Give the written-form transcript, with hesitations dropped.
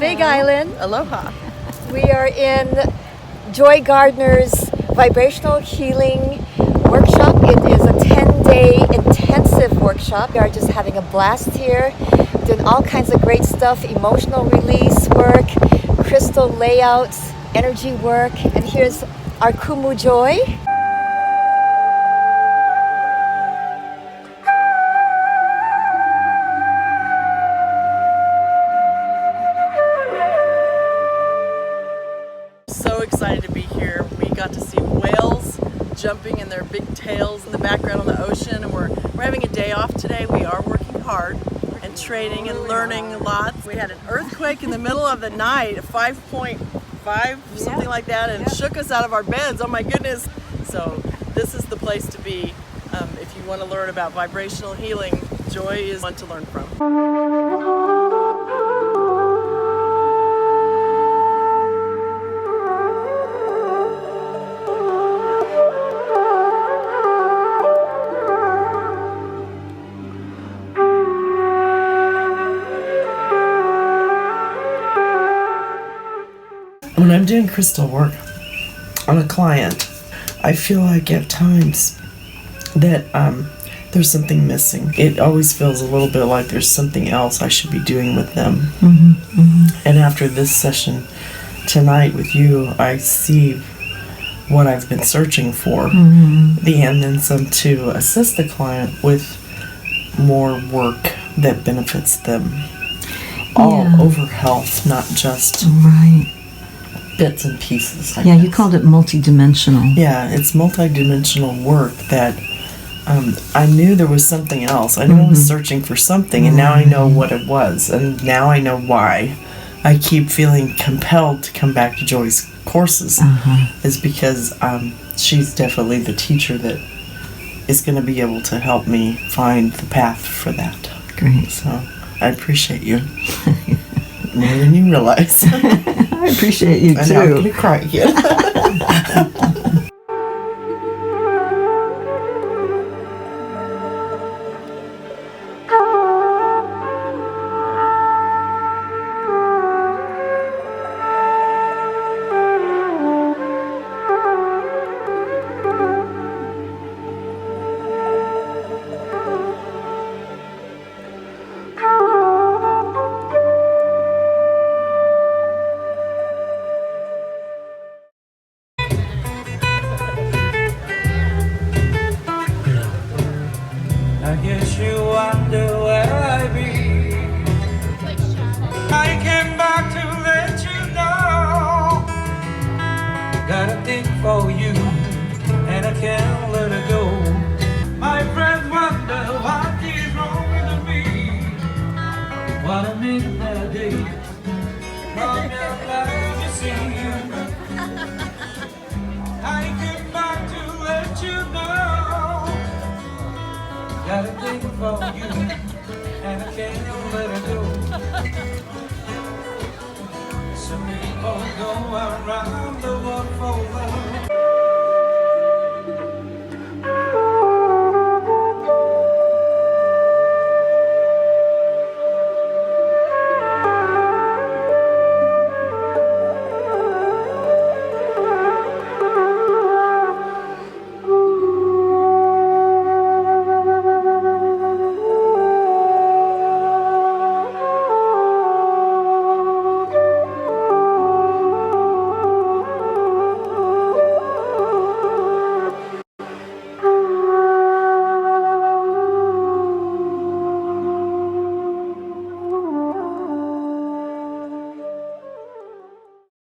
Big Island. Aloha. We are in Joy Gardner's Vibrational Healing Workshop. It is a 10-day intensive workshop. We are just having a blast here, doing all kinds of great stuff, emotional release work, crystal layouts, energy work. And here's our Kumu Joy. So excited to be here. We got to see whales jumping in their big tails in the background on the ocean, and we're having a day off today. We are working hard and training and learning a lot. We had an earthquake in the middle of the night, 5.5, something like that, and shook us out of our beds. Oh my goodness. So this is the place to be if you want to learn about vibrational healing. Joy is one to learn from. When I'm doing crystal work on a client, I feel like at times that there's something missing. It always feels a little bit like there's something else I should be doing with them. And after this session tonight with you, I see what I've been searching for, and then some to assist the client with more work that benefits them. All over health, not just bits and pieces. I guess. You called it multidimensional. Yeah, it's multidimensional work that I knew there was something else. I knew I was searching for something, and now I know what it was, and now I know why I keep feeling compelled to come back to Joy's courses is because she's definitely the teacher that is going to be able to help me find the path for that. Great. So I appreciate you more than you realize. I appreciate you too. And I'm going to cry again. I guess you wonder where I be. I came back to let you know. Got a thing for